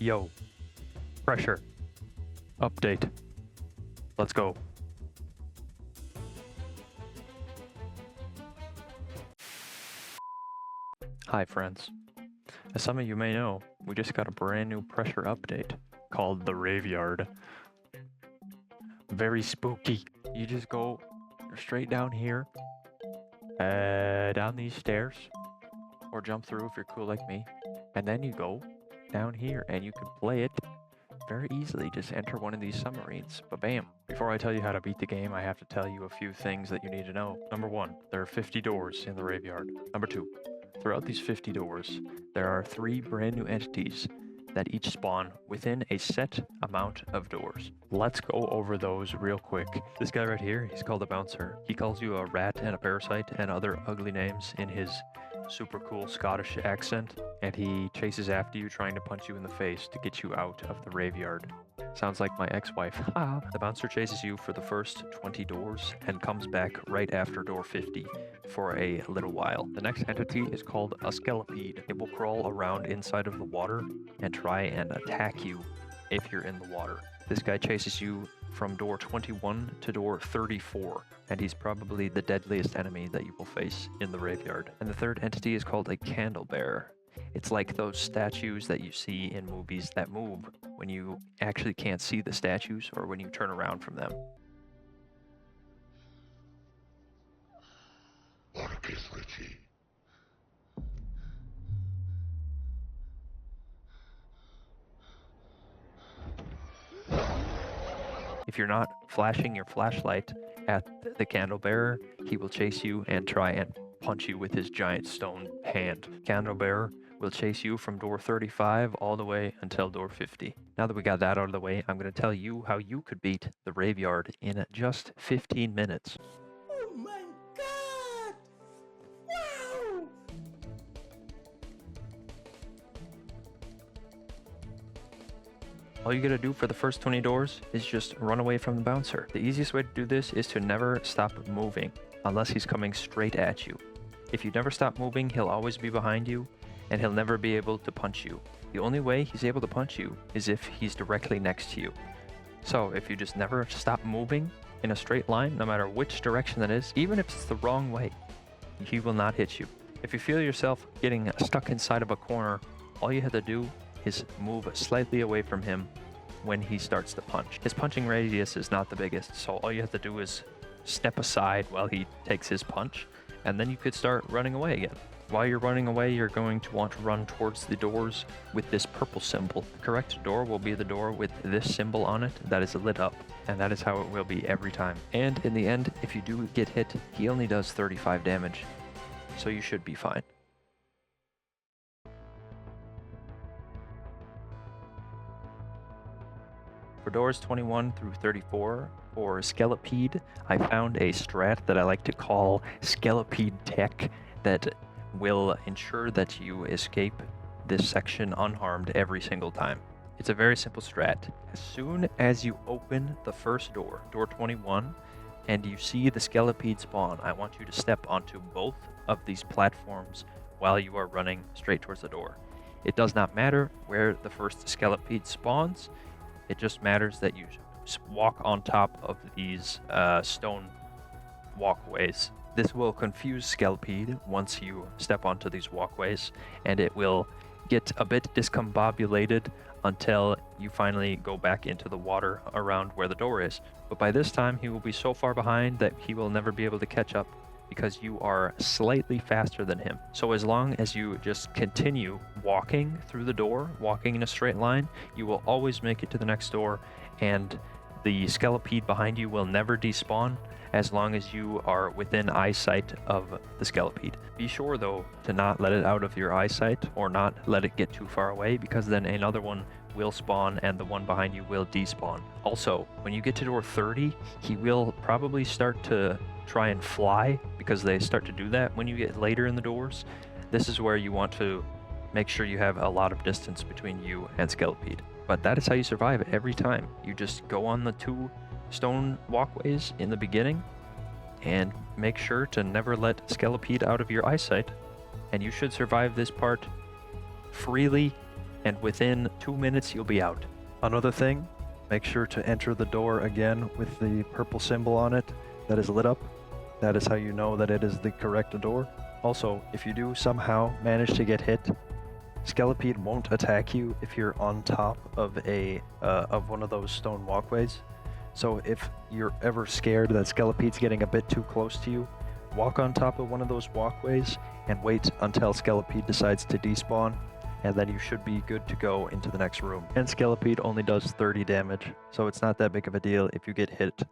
Yo, pressure, update, let's go. Hi friends, as some of you may know, we just got a brand new pressure update called the Raveyard. Very spooky. You just go straight down here, down these stairs, or jump through if you're cool like me, and then you go down here and you can play it very easily. Just enter one of these submarines. Ba-bam. Before I tell you how to beat the game, I have to tell you a few things that you need to know. Number 1, there are 50 doors in the Raveyard. Number 2, throughout these 50 doors, there are 3 brand new entities that each spawn within a set amount of doors. Let's go over those real quick. This guy right here, he's called a bouncer. He calls you a rat and a parasite and other ugly names in his super cool Scottish accent, and he chases after you trying to punch you in the face to get you out of the Raveyard. Sounds like my ex-wife. The bouncer chases you for the first 20 doors and comes back right after door 50 for a little while. The next entity is called a scalloped. It will crawl around inside of the water and try and attack you if you're in the water. This guy chases you from door 21 to door 34, and he's probably the deadliest enemy that you will face in the Raveyard. And the third entity is called a candle bearer. It's like those statues that you see in movies that move when you actually can't see the statues or when you turn around from them. If you're not flashing your flashlight at the candle bearer, he will chase you and try and punch you with his giant stone hand. Candle bearer will chase you from door 35 all the way until door 50. Now that we got that out of the way, I'm going to tell you how you could beat the Raveyard in just 15 minutes. Oh my god! Wow! All you gotta do for the first 20 doors is just run away from the bouncer. The easiest way to do this is to never stop moving unless he's coming straight at you. If you never stop moving, he'll always be behind you and he'll never be able to punch you. The only way he's able to punch you is if he's directly next to you. So if you just never stop moving in a straight line, no matter which direction that is, even if it's the wrong way, he will not hit you. If you feel yourself getting stuck inside of a corner, all you have to do is move slightly away from him when he starts to punch. His punching radius is not the biggest, so all you have to do is step aside while he takes his punch, and then you could start running away again. While you're running away, you're going to want to run towards the doors with this purple symbol. The correct door will be the door with this symbol on it that is lit up, and that is how it will be every time. And in the end, if you do get hit, he only does 35 damage, so you should be fine. For doors 21 through 34, for scalloped, I found a strat that I like to call scalloped tech that will ensure that you escape this section unharmed every single time. It's a very simple strat. As soon as you open the first door, door 21, and you see the scalloped spawn, I want you to step onto both of these platforms while you are running straight towards the door. It does not matter where the first scalloped spawns. It just matters that you walk on top of these stone walkways. This will confuse scalloped once you step onto these walkways, and it will get a bit discombobulated until you finally go back into the water around where the door is. But by this time, he will be so far behind that he will never be able to catch up because you are slightly faster than him. So as long as you just continue walking through the door, walking in a straight line, you will always make it to the next door, and the scalloped behind you will never despawn as long as you are within eyesight of the scalloped. Be sure though to not let it out of your eyesight or not let it get too far away, because then another one will spawn and the one behind you will despawn. Also, when you get to door 30, he will probably start to try and fly, because they start to do that when you get later in the doors. This is where you want to make sure you have a lot of distance between you and scalloped. But that is how you survive every time. You just go on the 2 stone walkways in the beginning and make sure to never let scalloped out of your eyesight, and you should survive this part freely and within 2 minutes you'll be out. Another thing, make sure to enter the door again with the purple symbol on it that is lit up. That is how you know that it is the correct door. Also, if you do somehow manage to get hit, Scalloped won't attack you if you're on top of one of those stone walkways. So if you're ever scared that Scalloped's getting a bit too close to you, walk on top of one of those walkways and wait until Scalloped decides to despawn, and then you should be good to go into the next room. And Scalloped only does 30 damage, so it's not that big of a deal if you get hit.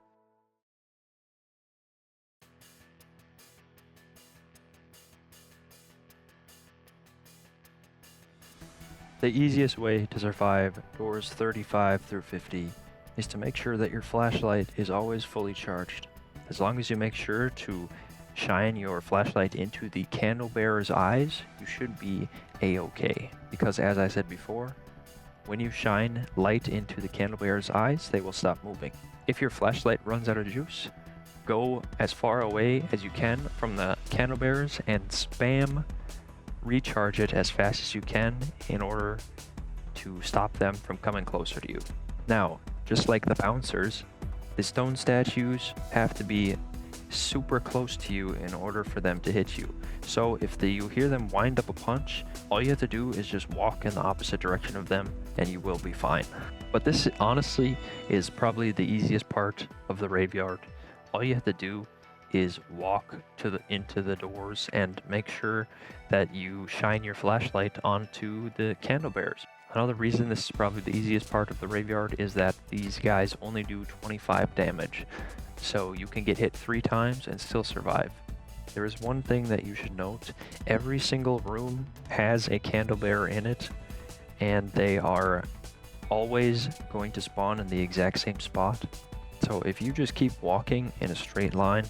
The easiest way to survive doors 35 through 50 is to make sure that your flashlight is always fully charged. As long as you make sure to shine your flashlight into the candle bearer's eyes, you should be a-okay. Because as I said before, when you shine light into the candle bearer's eyes, they will stop moving. If your flashlight runs out of juice, go as far away as you can from the candle bearers and spam recharge it as fast as you can in order to stop them from coming closer to you. Now, just like the bouncers, the stone statues have to be super close to you in order for them to hit you. So if you hear them wind up a punch, all you have to do is just walk in the opposite direction of them and you will be fine. But this honestly is probably the easiest part of the Raveyard. All you have to do is walk into the doors and make sure that you shine your flashlight onto the candle bearers. Another reason this is probably the easiest part of the Raveyard is that these guys only do 25 damage. So you can get hit 3 times and still survive. There is one thing that you should note. Every single room has a candle bearer in it, and they are always going to spawn in the exact same spot. So if you just keep walking in a straight line,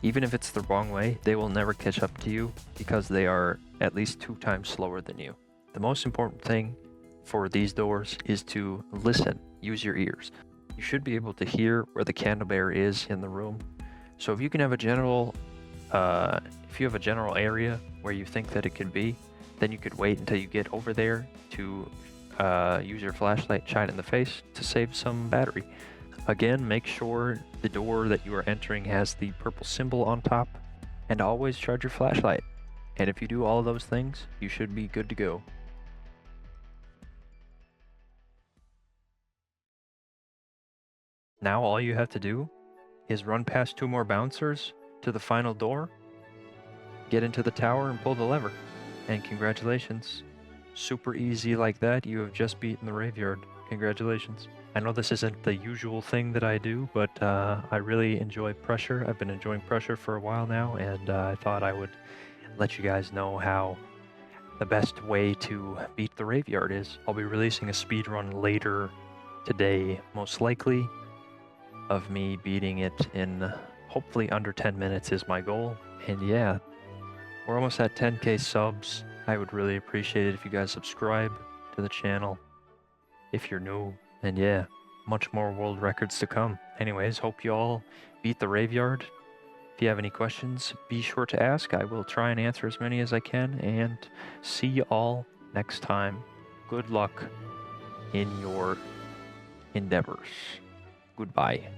even if it's the wrong way, they will never catch up to you because they are at least 2 times slower than you. The most important thing for these doors is to listen, use your ears. You should be able to hear where the candle bearer is in the room. So if you can have a general, if you have a general area where you think that it could be, then you could wait until you get over there to use your flashlight, shine in the face to save some battery. Again, make sure the door that you are entering has the purple symbol on top, and always charge your flashlight. And if you do all of those things, you should be good to go. Now all you have to do is run past 2 more bouncers to the final door, get into the tower and pull the lever. And congratulations. Super easy like that, you have just beaten the Raveyard. Congratulations. I know this isn't the usual thing that I do, but I really enjoy pressure. I've been enjoying pressure for a while now, and I thought I would let you guys know how the best way to beat the Raveyard is. I'll be releasing a speedrun later today, most likely, of me beating it in hopefully under 10 minutes is my goal. And yeah, we're almost at 10k subs. I would really appreciate it if you guys subscribe to the channel if you're new. And yeah, much more world records to come. Anyways, hope you all beat the Raveyard. If you have any questions, be sure to ask. I will try and answer as many as I can, and see you all next time. Good luck in your endeavors. Goodbye.